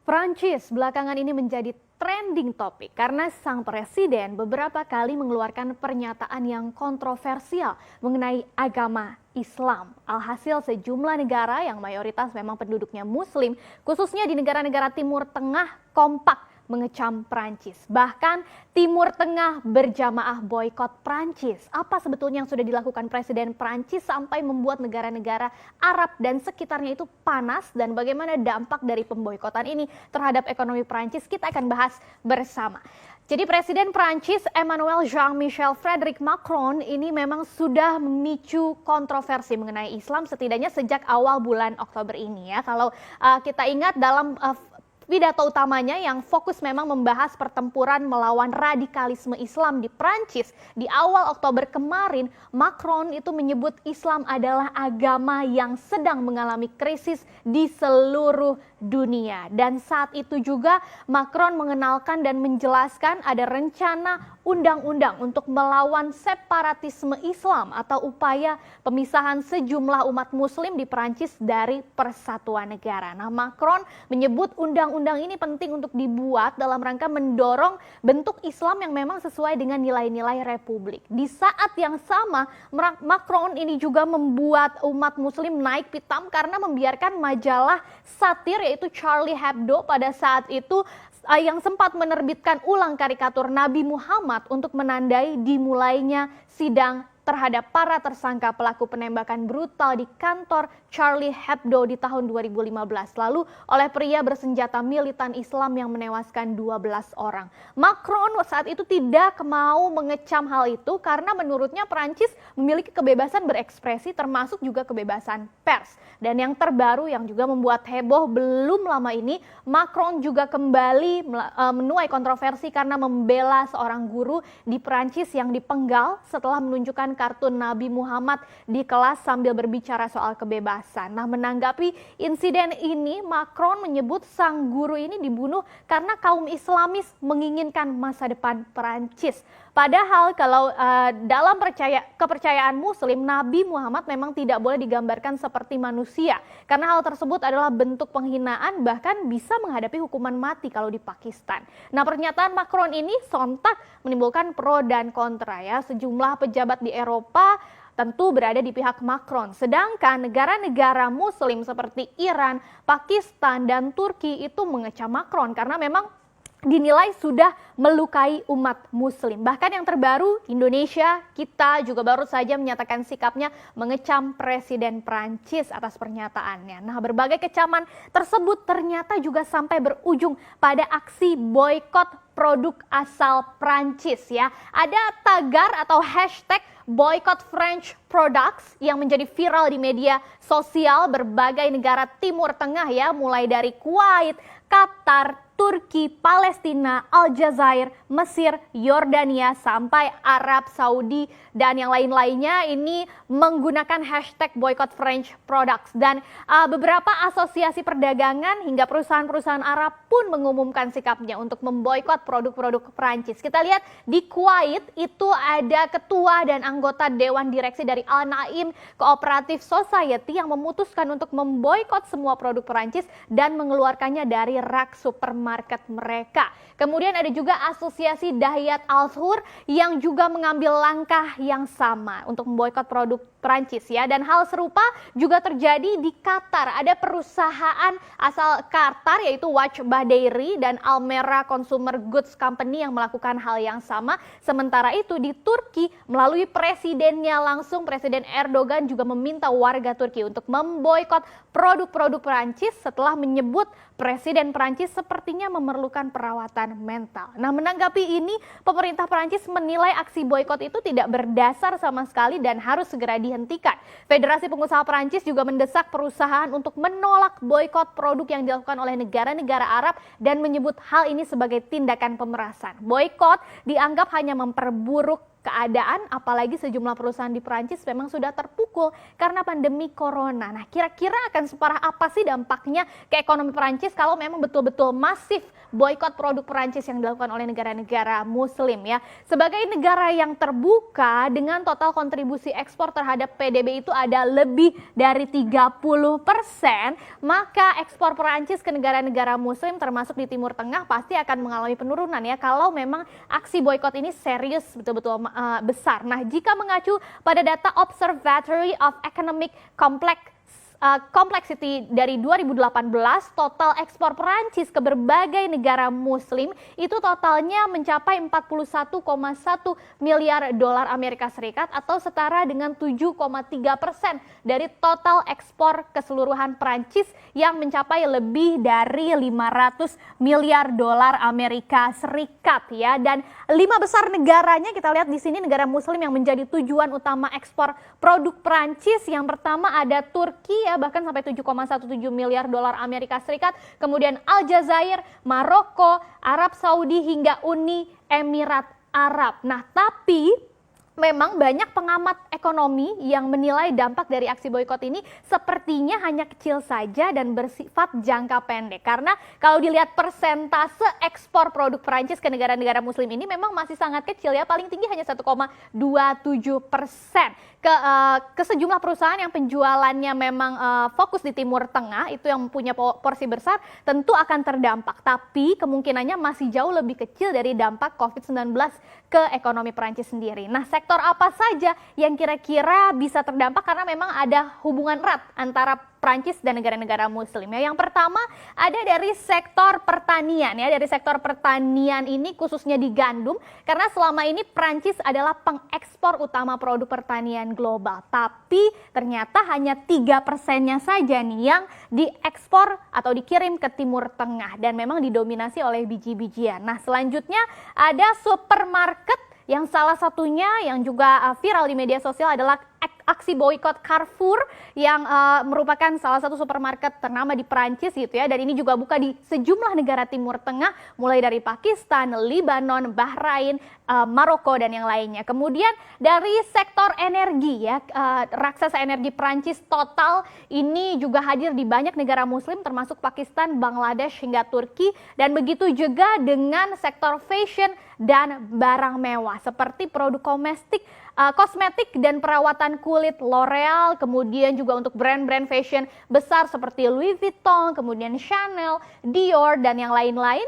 Prancis belakangan ini menjadi trending topik karena sang presiden beberapa kali mengeluarkan pernyataan yang kontroversial mengenai agama Islam. Alhasil sejumlah negara yang mayoritas memang penduduknya Muslim, khususnya di negara-negara Timur Tengah kompak mengecam Prancis. Bahkan Timur Tengah berjamaah boykot Prancis. Apa sebetulnya yang sudah dilakukan Presiden Prancis sampai membuat negara-negara Arab dan sekitarnya itu panas, dan bagaimana dampak dari pemboikotan ini terhadap ekonomi Prancis? Kita akan bahas bersama. Jadi Presiden Prancis Emmanuel Jean-Michel Frédéric Macron ini memang sudah memicu kontroversi mengenai Islam setidaknya sejak awal bulan Oktober ini ya. Kalau kita ingat dalam pidato utamanya yang fokus memang membahas pertempuran melawan radikalisme Islam di Prancis. Di awal Oktober kemarin, Macron itu menyebut Islam adalah agama yang sedang mengalami krisis di seluruh dunia. Dan saat itu juga Macron mengenalkan dan menjelaskan ada rencana undang-undang untuk melawan separatisme Islam atau upaya pemisahan sejumlah umat Muslim di Prancis dari persatuan negara. Nah, Macron menyebut undang-undang ini penting untuk dibuat dalam rangka mendorong bentuk Islam yang memang sesuai dengan nilai-nilai Republik. Di saat yang sama, Macron ini juga membuat umat Muslim naik pitam karena membiarkan majalah satir yaitu Charlie Hebdo pada saat itu yang sempat menerbitkan ulang karikatur Nabi Muhammad untuk menandai dimulainya sidang terhadap para tersangka pelaku penembakan brutal di kantor Charlie Hebdo di tahun 2015 lalu oleh pria bersenjata militan Islam yang menewaskan 12 orang. Macron saat itu tidak mau mengecam hal itu karena menurutnya Prancis memiliki kebebasan berekspresi termasuk juga kebebasan pers. Dan yang terbaru yang juga membuat heboh belum lama ini, Macron juga kembali menuai kontroversi karena membela seorang guru di Prancis yang dipenggal setelah menunjukkan kartun Nabi Muhammad di kelas sambil berbicara soal kebebasan. Nah, menanggapi insiden ini, Macron menyebut sang guru ini dibunuh karena kaum Islamis menginginkan masa depan Prancis. Padahal kalau dalam kepercayaan Muslim, Nabi Muhammad memang tidak boleh digambarkan seperti manusia. Karena hal tersebut adalah bentuk penghinaan, bahkan bisa menghadapi hukuman mati kalau di Pakistan. Nah, pernyataan Macron ini sontak menimbulkan pro dan kontra ya. Sejumlah pejabat di Eropa tentu berada di pihak Macron. Sedangkan negara-negara Muslim seperti Iran, Pakistan, dan Turki itu mengecam Macron karena memang dinilai sudah melukai umat Muslim. Bahkan yang terbaru, Indonesia, kita juga baru saja menyatakan sikapnya mengecam Presiden Prancis atas pernyataannya. Nah, berbagai kecaman tersebut ternyata juga sampai berujung pada aksi boykot produk asal Prancis ya. Ada tagar atau hashtag boycott French products yang menjadi viral di media sosial berbagai negara Timur Tengah ya, mulai dari Kuwait, Qatar, Turki, Palestina, Aljazair, Mesir, Yordania, sampai Arab Saudi dan yang lain-lainnya ini menggunakan hashtag boycott French products. Dan beberapa asosiasi perdagangan hingga perusahaan-perusahaan Arab pun mengumumkan sikapnya untuk memboikot produk-produk Prancis. Kita lihat di Kuwait itu ada ketua dan anggota Dewan Direksi dari Al Naim Cooperative Society yang memutuskan untuk memboikot semua produk Prancis dan mengeluarkannya dari rak supermarket mereka. Kemudian ada juga asosiasi Dahiyat Al-Thur yang juga mengambil langkah yang sama untuk memboikot produk Prancis ya. Dan hal serupa juga terjadi di Qatar. Ada perusahaan asal Qatar yaitu Wajbah Dairy dan Almera Consumer Goods Company yang melakukan hal yang sama. Sementara itu di Turki melalui presidennya langsung, Presiden Erdogan juga meminta warga Turki untuk memboikot produk-produk Prancis setelah menyebut Presiden Prancis sepertinya memerlukan perawatan mental. Nah, menanggapi ini, pemerintah Prancis menilai aksi boikot itu tidak berdasar sama sekali dan harus segera dihentikan. Federasi Pengusaha Prancis juga mendesak perusahaan untuk menolak boikot produk yang dilakukan oleh negara-negara Arab dan menyebut hal ini sebagai tindakan pemerasan. Boikot dianggap hanya memperburuk keadaan, apalagi sejumlah perusahaan di Prancis memang sudah terpukul karena pandemi corona. Nah, kira-kira akan separah apa sih dampaknya ke ekonomi Prancis kalau memang betul-betul masif boykot produk Perancis yang dilakukan oleh negara-negara Muslim ya. Sebagai negara yang terbuka dengan total kontribusi ekspor terhadap PDB itu ada lebih dari 30%, maka ekspor Perancis ke negara-negara Muslim termasuk di Timur Tengah pasti akan mengalami penurunan ya kalau memang aksi boykot ini serius betul-betul besar. Nah, jika mengacu pada data Observatory of Economic Complexity dari 2018, total ekspor Perancis ke berbagai negara Muslim itu totalnya mencapai 41,1 miliar dolar Amerika Serikat atau setara dengan 7,3% dari total ekspor keseluruhan Perancis yang mencapai lebih dari 500 miliar dolar Amerika Serikat ya. Dan 5 besar negaranya kita lihat di sini negara Muslim yang menjadi tujuan utama ekspor produk Perancis. Yang pertama ada Turki ya, bahkan sampai 7,17 miliar dolar Amerika Serikat. Kemudian Aljazair, Maroko, Arab Saudi hingga Uni Emirat Arab. Nah, tapi memang banyak pengamat ekonomi yang menilai dampak dari aksi boykot ini sepertinya hanya kecil saja dan bersifat jangka pendek. Karena kalau dilihat persentase ekspor produk Perancis ke negara-negara Muslim ini memang masih sangat kecil ya, paling tinggi hanya 1,27%. Ke sejumlah perusahaan yang penjualannya memang fokus di Timur Tengah, itu yang punya porsi besar, tentu akan terdampak. Tapi kemungkinannya masih jauh lebih kecil dari dampak COVID-19 ke ekonomi Perancis sendiri. Nah, sektor apa saja yang kira-kira bisa terdampak karena memang ada hubungan erat antara Prancis dan negara-negara Muslim ya. Yang pertama ada dari sektor pertanian ya. Dari sektor pertanian ini khususnya di gandum, karena selama ini Prancis adalah pengekspor utama produk pertanian global. Tapi ternyata hanya 3%-nya saja nih yang diekspor atau dikirim ke Timur Tengah dan memang didominasi oleh biji-bijian. Nah, selanjutnya ada supermarket yang salah satunya yang juga viral di media sosial adalah aksi boykot Carrefour yang merupakan salah satu supermarket ternama di Prancis gitu ya, dan ini juga buka di sejumlah negara Timur Tengah mulai dari Pakistan, Lebanon, Bahrain, Maroko dan yang lainnya. Kemudian dari sektor energi ya, raksasa energi Prancis Total ini juga hadir di banyak negara Muslim termasuk Pakistan, Bangladesh hingga Turki, dan begitu juga dengan sektor fashion dan barang mewah seperti produk kosmetik dan perawatan kulit L'Oreal, kemudian juga untuk brand-brand fashion besar seperti Louis Vuitton, kemudian Chanel, Dior dan yang lain-lain.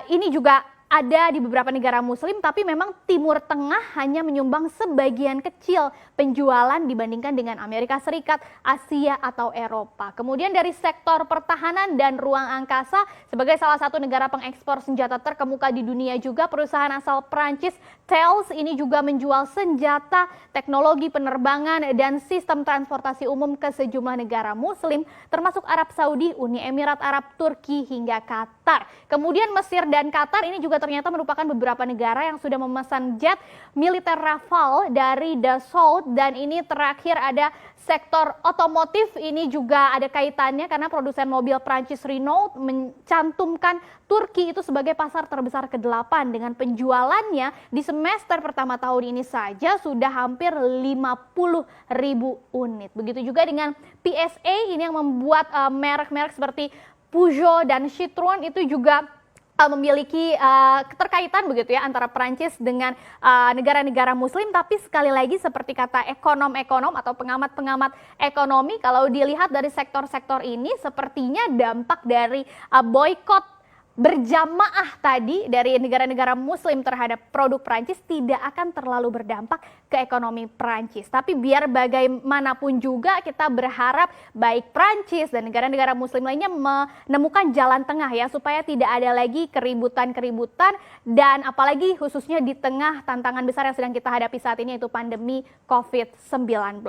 Ini juga ada di beberapa negara Muslim, tapi memang Timur Tengah hanya menyumbang sebagian kecil penjualan dibandingkan dengan Amerika Serikat, Asia atau Eropa. Kemudian dari sektor pertahanan dan ruang angkasa, sebagai salah satu negara pengekspor senjata terkemuka di dunia juga, perusahaan asal Prancis Thales ini juga menjual senjata, teknologi penerbangan dan sistem transportasi umum ke sejumlah negara Muslim, termasuk Arab Saudi, Uni Emirat Arab, Turki hingga Qatar. Kemudian Mesir dan Qatar ini juga ternyata merupakan beberapa negara yang sudah memesan jet militer Rafale dari Dassault, dan ini terakhir ada sektor otomotif, ini juga ada kaitannya karena produsen mobil Prancis Renault mencantumkan Turki itu sebagai pasar terbesar ke-8 dengan penjualannya di semester pertama tahun ini saja sudah hampir 50.000 unit. Begitu juga dengan PSA ini yang membuat merek-merek seperti Peugeot dan Citroën itu juga memiliki keterkaitan begitu ya antara Prancis dengan negara-negara Muslim. Tapi sekali lagi seperti kata ekonom-ekonom atau pengamat-pengamat ekonomi, kalau dilihat dari sektor-sektor ini sepertinya dampak dari boykot berjamaah tadi dari negara-negara Muslim terhadap produk Prancis tidak akan terlalu berdampak ke ekonomi Prancis. Tapi biar bagaimanapun juga kita berharap baik Prancis dan negara-negara Muslim lainnya menemukan jalan tengah ya, supaya tidak ada lagi keributan-keributan, dan apalagi khususnya di tengah tantangan besar yang sedang kita hadapi saat ini yaitu pandemi COVID-19.